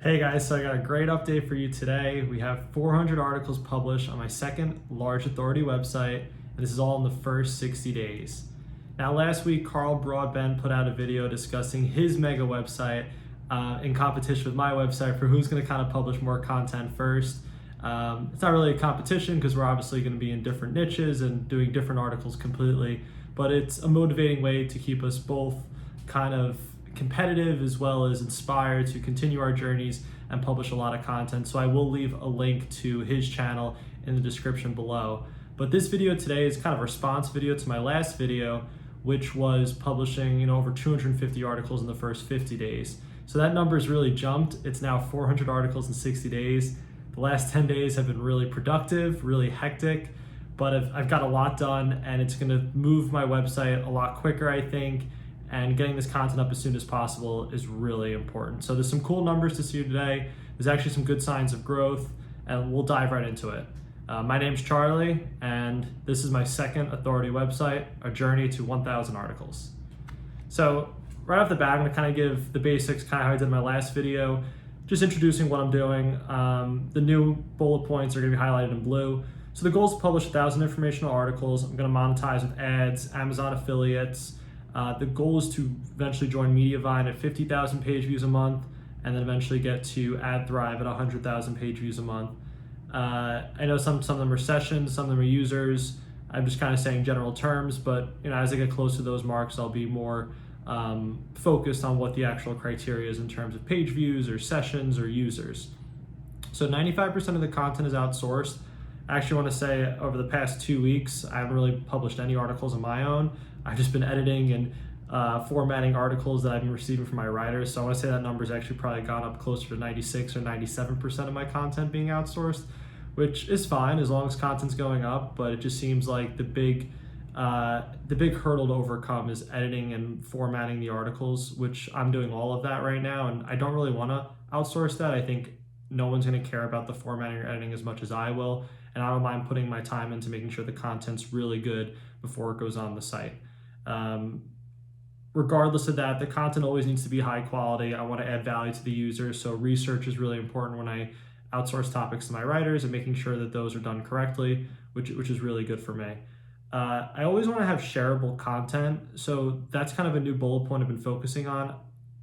Hey guys, so I got a great update for you today. We have 400 articles published on my second large authority website, and this is all in the first 60 days. Now, last week, Carl Broadbent put out a video discussing his mega website in competition with my website for who's going to kind of publish more content first. It's not really a competition because we're obviously going to be in different niches and doing different articles completely, but it's a motivating way to keep us both kind of competitive as well as inspired to continue our journeys and publish a lot of content. So I will leave a link to his channel in the description below. But this video today is kind of a response video to my last video, which was publishing over 250 articles in the first 50 days. So that number's really jumped. It's now 400 articles in 60 days. The last 10 days have been really productive, really hectic, but I've got a lot done, and it's gonna move my website a lot quicker, I think, and getting this content up as soon as possible is really important. So there's some cool numbers to see today. There's actually some good signs of growth, and we'll dive right into it. My name's Charlie, and this is my second authority website, a journey to 1,000 articles. So right off the bat, I'm gonna kind of give the basics, kind of how I did in my last video, just introducing what I'm doing. The new bullet points are gonna be highlighted in blue. So the goal is to publish 1,000 informational articles. I'm gonna monetize with ads, Amazon affiliates. The goal is to eventually join Mediavine at 50,000 page views a month, and then eventually get to AdThrive at 100,000 page views a month. I know some of them are sessions, some of them are users. I'm just kind of saying general terms, but as I get close to those marks, I'll be more focused on what the actual criteria is in terms of page views or sessions or users. So 95% of the content is outsourced. I actually want to say over the past 2 weeks, I haven't really published any articles of my own. I've just been editing and formatting articles that I've been receiving from my writers. So I want to say that number's actually probably gone up closer to 96 or 97% of my content being outsourced, which is fine as long as content's going up. But it just seems like the big hurdle to overcome is editing and formatting the articles, which I'm doing all of that right now. And I don't really want to outsource that. I think no one's going to care about the formatting or editing as much as I will. And I don't mind putting my time into making sure the content's really good before it goes on the site. Regardless of that, the content always needs to be high quality. I want to add value to the user. So research is really important when I outsource topics to my writers and making sure that those are done correctly, which is really good for me. I always want to have shareable content. So that's kind of a new bullet point I've been focusing on.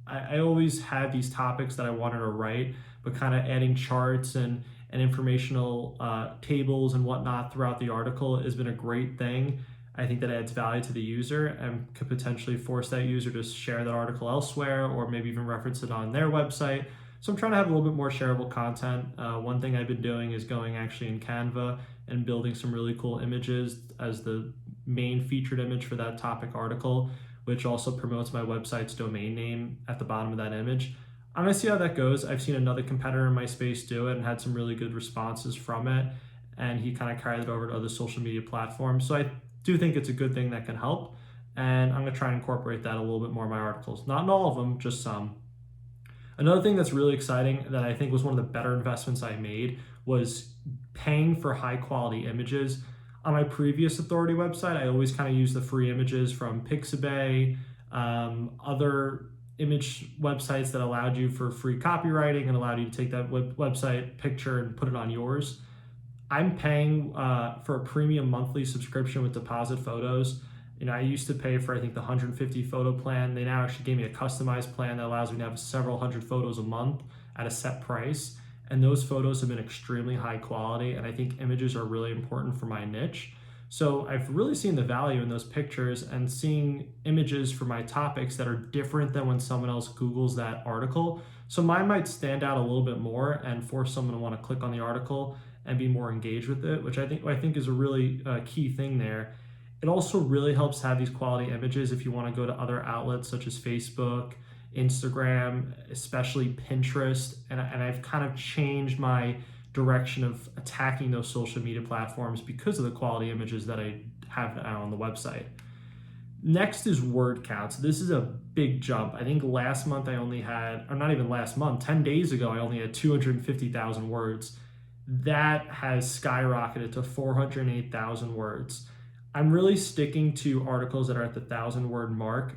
I always had these topics that I wanted to write, but kind of adding charts and informational tables and whatnot throughout the article has been a great thing. I think that adds value to the user and could potentially force that user to share that article elsewhere or maybe even reference it on their website. So I'm trying to have a little bit more shareable content. One thing I've been doing is going actually in Canva and building some really cool images as the main featured image for that topic article, which also promotes my website's domain name at the bottom of that image. I'm gonna see how that goes. I've seen another competitor in my space do it and had some really good responses from it, and he kind of carried it over to other social media platforms. So I do think it's a good thing that can help, and I'm gonna try and incorporate that a little bit more in my articles. Not in all of them, just some. Another thing that's really exciting that I think was one of the better investments I made was paying for high quality images. On my previous authority website, I always kind of used the free images from Pixabay, other image websites that allowed you for free copywriting and allowed you to take that website picture and put it on yours. I'm paying for a premium monthly subscription with deposit photos. I used to pay for, I think, the 150 photo plan. They now actually gave me a customized plan that allows me to have several hundred photos a month at a set price. And those photos have been extremely high quality. And I think images are really important for my niche. So I've really seen the value in those pictures and seeing images for my topics that are different than when someone else Googles that article. So mine might stand out a little bit more and force someone to want to click on the article and be more engaged with it, which I think is a really key thing there. It also really helps have these quality images if you want to go to other outlets such as Facebook, Instagram, especially Pinterest. And I've kind of changed my direction of attacking those social media platforms because of the quality images that I have now on the website. Next is word count. So this is a big jump. I think last month I only had, or not even last month, 10 days ago, I only had 250,000 words. That has skyrocketed to 408,000 words. I'm really sticking to articles that are at the 1,000 word mark.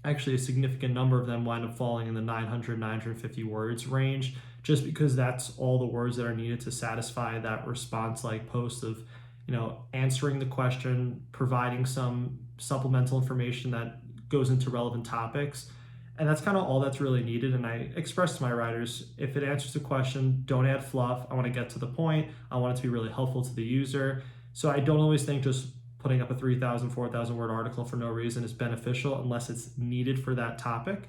Actually, a significant number of them wind up falling in the 900, 950 words range, just because that's all the words that are needed to satisfy that response like post of, answering the question, providing some supplemental information that goes into relevant topics. And that's kind of all that's really needed. And I express to my writers, if it answers the question, don't add fluff. I want to get to the point. I want it to be really helpful to the user. So I don't always think just putting up a 3,000, 4,000 word article for no reason is beneficial unless it's needed for that topic.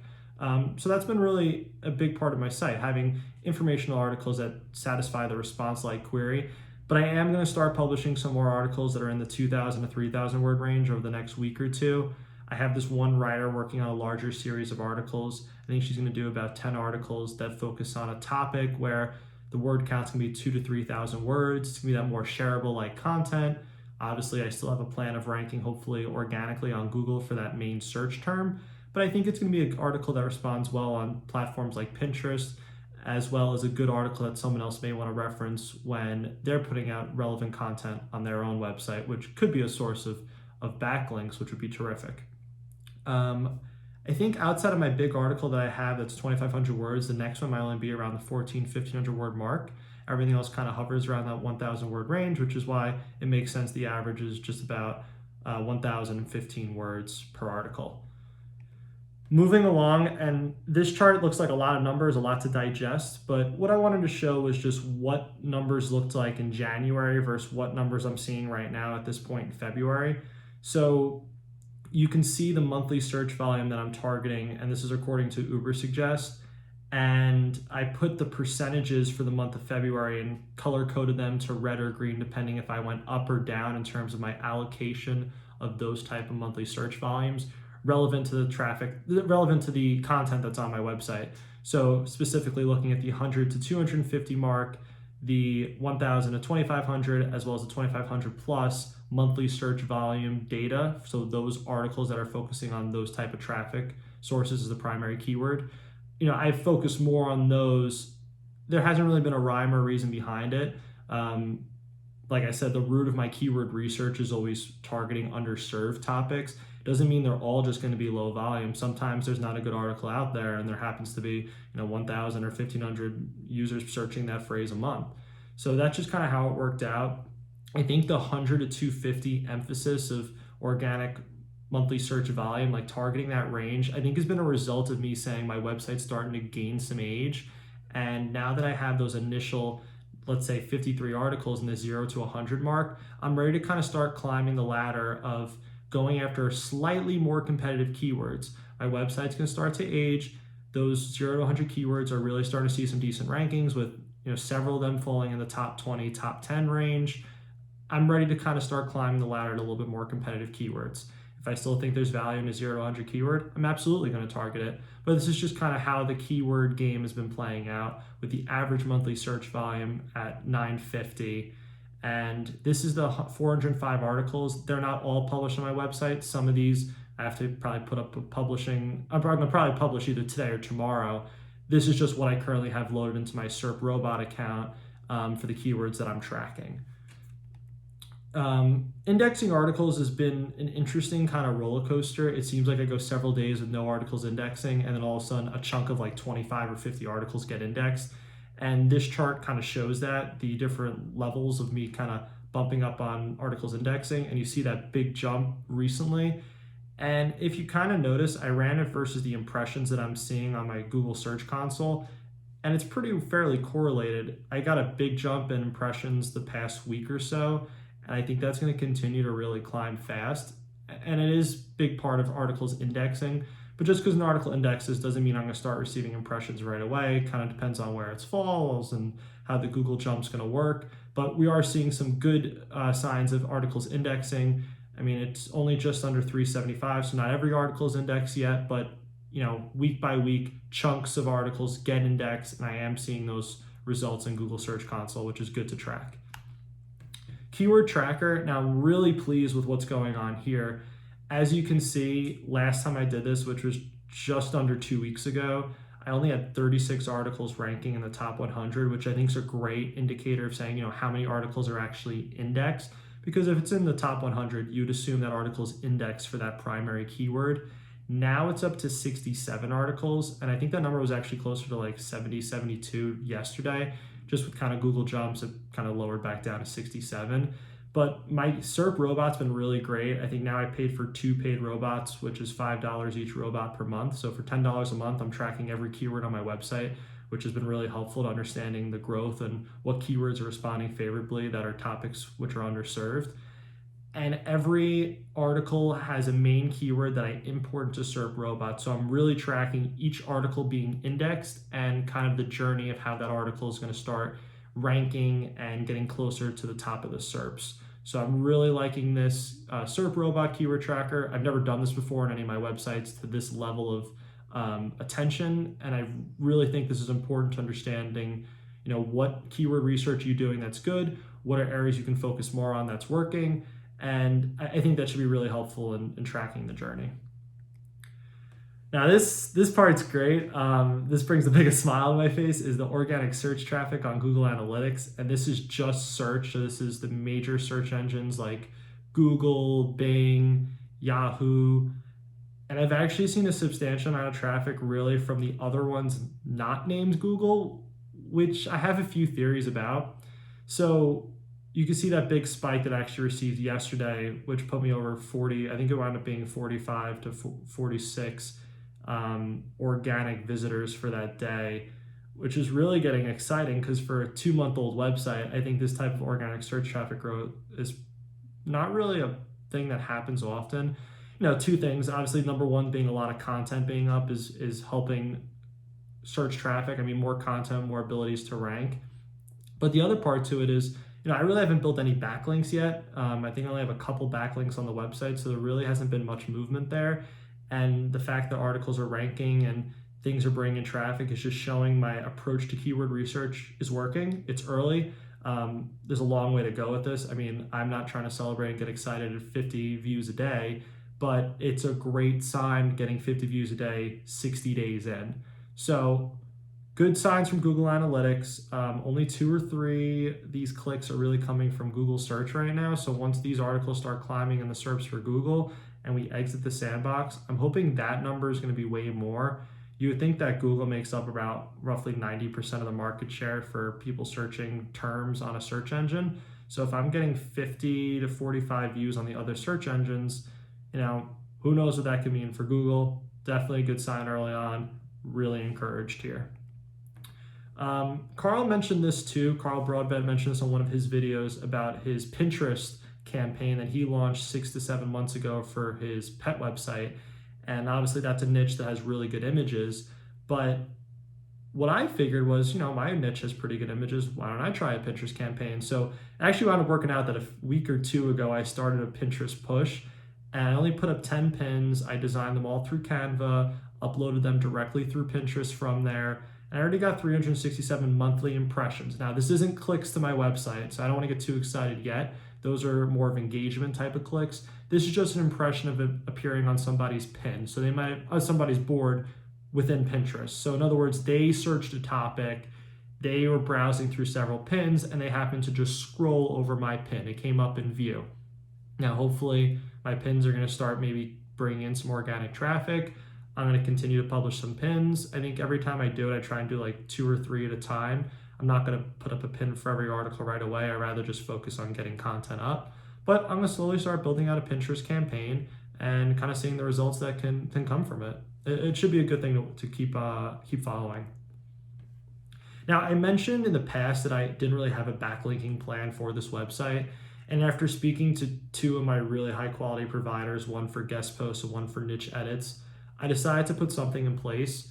So that's been really a big part of my site, having informational articles that satisfy the response-like query. But I am going to start publishing some more articles that are in the 2,000 to 3,000 word range over the next week or two. I have this one writer working on a larger series of articles. I think she's going to do about 10 articles that focus on a topic where the word count's going to be 2,000 to 3,000 words. It's going to be that more shareable like content. Obviously, I still have a plan of ranking, hopefully organically on Google for that main search term. But I think it's going to be an article that responds well on platforms like Pinterest, as well as a good article that someone else may want to reference when they're putting out relevant content on their own website, which could be a source of backlinks, which would be terrific. I think outside of my big article that I have that's 2,500 words, the next one might only be around the 1,500 word mark. Everything else kind of hovers around that 1,000 word range, which is why it makes sense the average is just about 1,015 words per article. Moving along, and this chart looks like a lot of numbers, a lot to digest, but what I wanted to show was just what numbers looked like in January versus what numbers I'm seeing right now at this point in February. So you can see the monthly search volume that I'm targeting, and this is according to Ubersuggest. And I put the percentages for the month of February and color coded them to red or green, depending if I went up or down in terms of my allocation of those type of monthly search volumes relevant to the traffic, relevant to the content that's on my website. So specifically looking at the 100 to 250 mark, the 1,000 to 2,500, as well as the 2,500 plus monthly search volume data. So those articles that are focusing on those type of traffic sources as the primary keyword. I focus more on those. There hasn't really been a rhyme or reason behind it. Like I said, the root of my keyword research is always targeting underserved topics. Doesn't mean they're all just going to be low volume. Sometimes there's not a good article out there and there happens to be 1,000 or 1,500 users searching that phrase a month. So that's just kind of how it worked out. I think the 100 to 250 emphasis of organic monthly search volume, like targeting that range, I think has been a result of me saying my website's starting to gain some age. And now that I have those initial, let's say 53 articles in the 0 to 100 mark, I'm ready to kind of start climbing the ladder of going after slightly more competitive keywords. My website's going to start to age. Those 0 to 100 keywords are really starting to see some decent rankings with several of them falling in the top 20, top 10 range. I'm ready to kind of start climbing the ladder to a little bit more competitive keywords. If I still think there's value in a 0 to 100 keyword, I'm absolutely going to target it. But this is just kind of how the keyword game has been playing out with the average monthly search volume at 950. And this is the 405 articles. They're not all published on my website. Some of these I have to probably put up publishing. I'm going to probably publish either today or tomorrow. This is just what I currently have loaded into my SERP robot account for the keywords that I'm tracking. Indexing articles has been an interesting kind of roller coaster. It seems like I go several days with no articles indexing, and then all of a sudden a chunk of like 25 or 50 articles get indexed. And this chart kind of shows that, the different levels of me kind of bumping up on articles indexing, and you see that big jump recently. And if you kind of notice, I ran it versus the impressions that I'm seeing on my Google Search Console, and it's fairly correlated. I got a big jump in impressions the past week or so, and I think that's going to continue to really climb fast. And it is a big part of articles indexing. But just because an article indexes doesn't mean I'm going to start receiving impressions right away. It kind of depends on where it falls and how the Google jump's going to work. But we are seeing some good signs of articles indexing. I mean, it's only just under 375, so not every article is indexed yet, but week by week, chunks of articles get indexed, and I am seeing those results in Google Search Console, which is good to track. Keyword Tracker, now I'm really pleased with what's going on here. As you can see, last time I did this, which was just under 2 weeks ago, I only had 36 articles ranking in the top 100, which I think is a great indicator of saying, how many articles are actually indexed. Because if it's in the top 100, you'd assume that article's indexed for that primary keyword. Now it's up to 67 articles, and I think that number was actually closer to like 70, 72 yesterday. Just with kind of Google jumps, it kind of lowered back down to 67. But my SERP robot's been really great. I think now I paid for 2 paid robots, which is $5 each robot per month. So for $10 a month, I'm tracking every keyword on my website, which has been really helpful to understanding the growth and what keywords are responding favorably that are topics which are underserved. And every article has a main keyword that I import into SERP Robot. So I'm really tracking each article being indexed and kind of the journey of how that article is going to start ranking and getting closer to the top of the SERPs. So I'm really liking this SERP Robot keyword tracker. I've never done this before on any of my websites to this level of attention, and I really think this is important to understanding, what keyword research are you doing that's good, what are areas you can focus more on that's working, and I think that should be really helpful in tracking the journey. Now this part's great. This brings the biggest smile to my face is the organic search traffic on Google Analytics, and this is just search. So this is the major search engines like Google, Bing, Yahoo, and I've actually seen a substantial amount of traffic really from the other ones not named Google, which I have a few theories about. So you can see that big spike that I actually received yesterday, which put me over 40, I think it wound up being 45 to 46 organic visitors for that day, which is really getting exciting because for a 2-month-old website, I think this type of organic search traffic growth is not really a thing that happens often. 2 things, obviously number one being a lot of content being up is helping search traffic. I mean, more content, more abilities to rank. But the other part to it is, I really haven't built any backlinks yet. I think I only have a couple backlinks on the website, so there really hasn't been much movement there. And the fact that articles are ranking and things are bringing in traffic is just showing my approach to keyword research is working. It's early. There's a long way to go with this. I mean, I'm not trying to celebrate and get excited at 50 views a day, but it's a great sign getting 50 views a day 60 days in. So good signs from Google Analytics. Only 2 or 3 these clicks are really coming from Google search right now. So once these articles start climbing in the SERPs for Google and we exit the sandbox, I'm hoping that number is going to be way more. You would think that Google makes up about roughly 90% of the market share for people searching terms on a search engine. So if I'm getting 50 to 45 views on the other search engines, who knows what that could mean for Google. Definitely a good sign early on. Really encouraged here. Carl mentioned this too. Carl Broadbent mentioned this on one of his videos about his Pinterest campaign that he launched 6 to 7 months ago for his pet website. And obviously that's a niche that has really good images. But what I figured was, my niche has pretty good images. Why don't I try a Pinterest campaign? So I actually wound up working out that a week or 2 ago, I started a Pinterest push and I only put up 10 pins. I designed them all through Canva, uploaded them directly through Pinterest from there. And I already got 367 monthly impressions. Now, this isn't clicks to my website, so I don't want to get too excited yet. Those are more of engagement type of clicks. This is just an impression of it appearing on somebody's pin. So they might, on somebody's board within Pinterest. So in other words, they searched a topic, they were browsing through several pins, and they happened to just scroll over my pin. It came up in view. Now, hopefully my pins are going to start maybe bringing in some organic traffic. I'm going to continue to publish some pins. I think every time I do it, I try and do like 2 or 3 at a time. I'm not going to put up a pin for every article right away. I rather just focus on getting content up. But I'm going to slowly start building out a Pinterest campaign and kind of seeing the results that can come from it. It should be a good thing to keep following. Now, I mentioned in the past that I didn't really have a backlinking plan for this website. And after speaking to 2 of my really high quality providers, one for guest posts and one for niche edits, I decided to put something in place.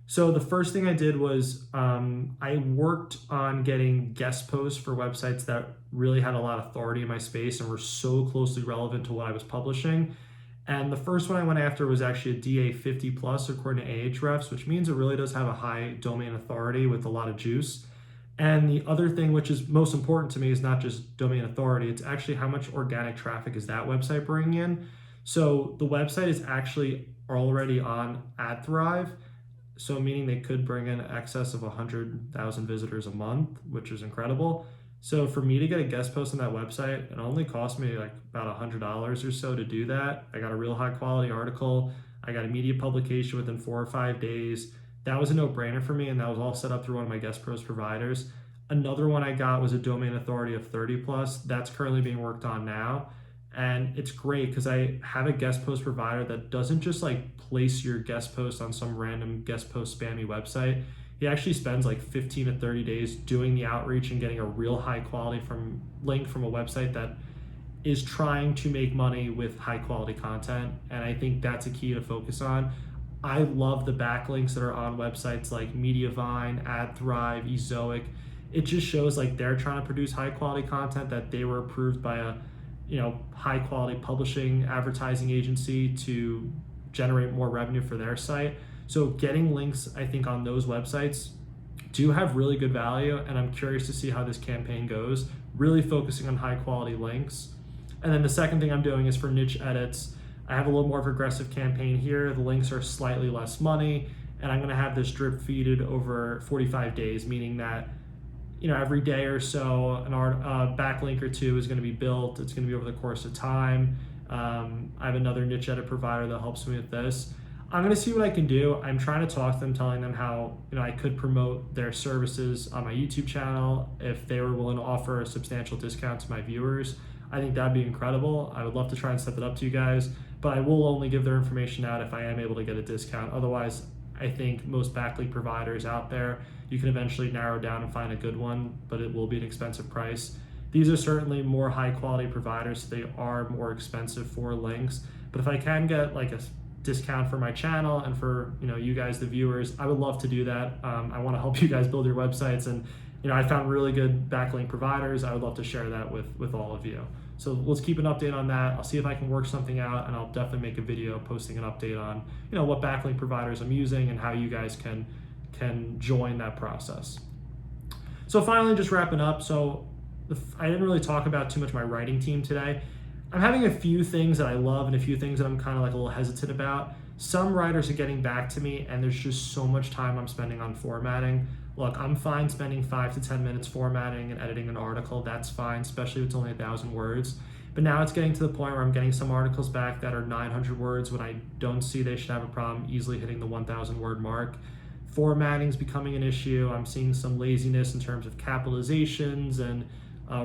So the first thing I did was I worked on getting guest posts for websites that really had a lot of authority in my space and were so closely relevant to what I was publishing. And the first one I went after was actually a DA 50 plus according to Ahrefs, which means it really does have a high domain authority with a lot of juice. And the other thing, which is most important to me, is not just domain authority, it's actually how much organic traffic is that website bringing in. So the website is actually already on AdThrive, so meaning they could bring in excess of 100,000 visitors a month, which is incredible. So for me to get a guest post on that website, it only cost me like about $100 or so to do that. I got a real high quality article. I got immediate publication within 4 or 5 days. That was a no-brainer for me, and that was all set up through one of my Guest Post providers. Another one I got was a domain authority of 30 plus. That's currently being worked on now. And it's great because I have a guest post provider that doesn't just like place your guest post on some random guest post spammy website. He actually spends like 15 to 30 days doing the outreach and getting a real high quality link from a website that is trying to make money with high quality content. And I think that's a key to focus on. I love the backlinks that are on websites like Mediavine, AdThrive, Ezoic. It just shows like they're trying to produce high quality content, that they were approved by a high quality publishing advertising agency to generate more revenue for their site. So getting links, I think, on those websites do have really good value, and I'm curious to see how this campaign goes, really focusing on high quality links. And then the second thing I'm doing is for niche edits. I have a little more of an aggressive campaign here. The links are slightly less money, and I'm gonna have this drip feeded over 45 days, meaning that every day or so, a backlink or two is going to be built. It's going to be over the course of time. I have another niche edit provider that helps me with this. I'm going to see what I can do. I'm trying to talk to them, telling them how I could promote their services on my YouTube channel if they were willing to offer a substantial discount to my viewers. I think that'd be incredible. I would love to try and set that up to you guys, but I will only give their information out if I am able to get a discount. Otherwise, I think most backlink providers out there, you can eventually narrow down and find a good one, but it will be an expensive price. These are certainly more high quality providers. So they are more expensive for links, but if I can get like a discount for my channel and for you guys, the viewers, I would love to do that. I want to help you guys build your websites, and I found really good backlink providers. I would love to share that with all of you. So let's keep an update on that. I'll see if I can work something out, and I'll definitely make a video posting an update on what backlink providers I'm using and how you guys can join that process. So finally, just wrapping up. So I didn't really talk about too much my writing team today. I'm having a few things that I love and a few things that I'm kind of like a little hesitant about. Some writers are getting back to me, and there's just so much time I'm spending on formatting. Look, I'm fine spending 5 to 10 minutes formatting and editing an article. That's fine, especially if it's only 1,000 words. But now it's getting to the point where I'm getting some articles back that are 900 words when I don't see they should have a problem easily hitting the 1,000 word mark. Formatting is becoming an issue. I'm seeing some laziness in terms of capitalizations and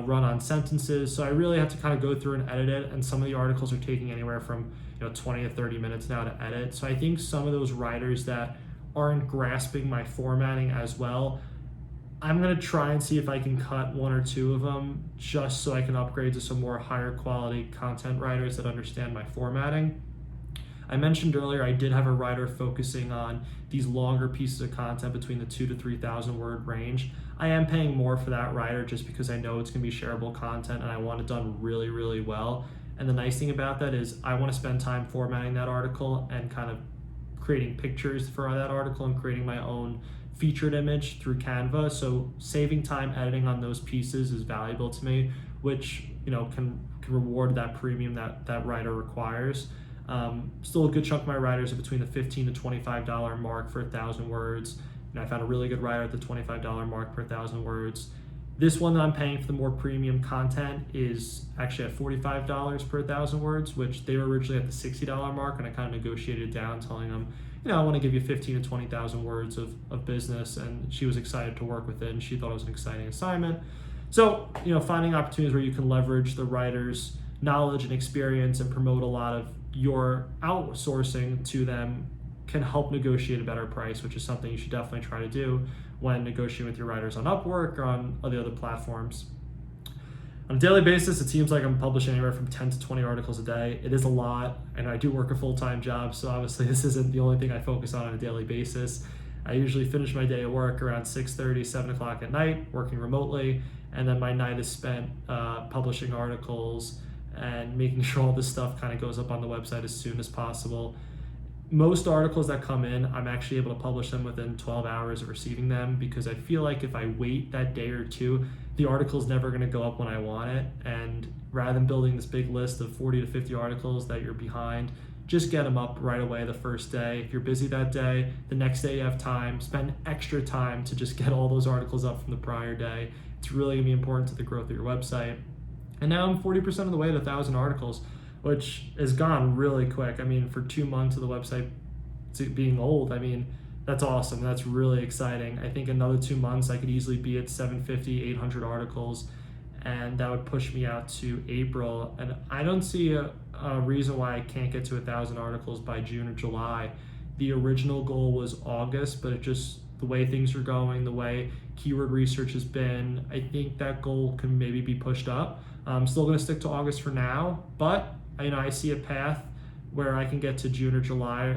run-on sentences. So I really have to kind of go through and edit it. And some of the articles are taking anywhere from 20 to 30 minutes now to edit. So I think some of those writers that aren't grasping my formatting as well, I'm going to try and see if I can cut 1 or 2 of them just so I can upgrade to some more higher quality content writers that understand my formatting. I mentioned earlier I did have a writer focusing on these longer pieces of content between the 2,000 to 3,000 word range. I am paying more for that writer just because I know it's going to be shareable content and I want it done really, really well. And the nice thing about that is I want to spend time formatting that article and kind of creating pictures for that article and creating my own featured image through Canva. So saving time editing on those pieces is valuable to me, which can reward that premium that writer requires. Still a good chunk of my writers are between the $15 to $25 mark for 1,000 words. I found a really good writer at the $25 mark per 1,000 words. This one that I'm paying for the more premium content is actually at $45 per 1,000 words, which they were originally at the $60 mark, and I kind of negotiated down, telling them, I want to give you 15 to 20,000 words of business, and she was excited to work with it, and she thought it was an exciting assignment. So, finding opportunities where you can leverage the writer's knowledge and experience and promote a lot of your outsourcing to them can help negotiate a better price, which is something you should definitely try to do when negotiating with your writers on Upwork or on the other platforms. On a daily basis, it seems like I'm publishing anywhere from 10 to 20 articles a day. It is a lot, and I do work a full-time job, so obviously this isn't the only thing I focus on a daily basis. I usually finish my day at work around 6:30, 7 o'clock at night, working remotely, and then my night is spent publishing articles and making sure all this stuff kind of goes up on the website as soon as possible. Most articles that come in, I'm actually able to publish them within 12 hours of receiving them, because I feel like if I wait that day or two, the article's never going to go up when I want it. And rather than building this big list of 40 to 50 articles that you're behind, just get them up right away the first day. If you're busy that day, the next day you have time, spend extra time to just get all those articles up from the prior day. It's really going to be important to the growth of your website. And now I'm 40% of the way to 1,000 articles. which has gone really quick. I mean, for 2 months of the website being old, I mean, that's awesome. That's really exciting. I think another 2 months, I could easily be at 750, 800 articles, and that would push me out to April. And I don't see a reason why I can't get to 1,000 articles by June or July. The original goal was August, but it just, the way things are going, the way keyword research has been, I think that goal can maybe be pushed up. I'm still going to stick to August for now, but I see a path where I can get to June or July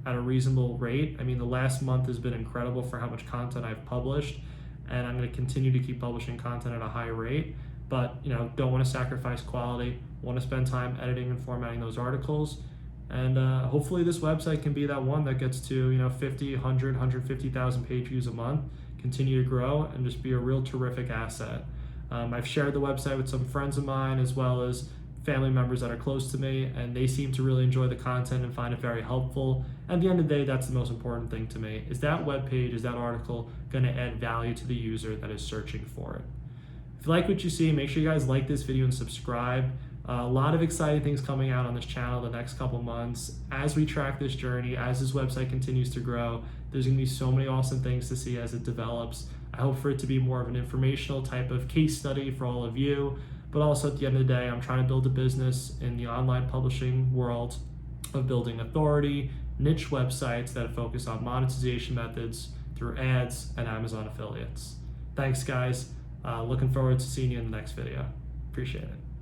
at a reasonable rate. I mean, the last month has been incredible for how much content I've published, and I'm going to continue to keep publishing content at a high rate. But don't want to sacrifice quality. Want to spend time editing and formatting those articles, and hopefully this website can be that one that gets to 50, 100, 150,000 page views a month. Continue to grow and just be a real terrific asset. I've shared the website with some friends of mine as well as family members that are close to me, and they seem to really enjoy the content and find it very helpful. At the end of the day, that's the most important thing to me. Is that web page, is that article going to add value to the user that is searching for it? If you like what you see, make sure you guys like this video and subscribe. A lot of exciting things coming out on this channel the next couple months. As we track this journey, as this website continues to grow, there's going to be so many awesome things to see as it develops. I hope for it to be more of an informational type of case study for all of you, but also at the end of the day, I'm trying to build a business in the online publishing world of building authority, niche websites that focus on monetization methods through ads and Amazon affiliates. Thanks, guys. Looking forward to seeing you in the next video. Appreciate it.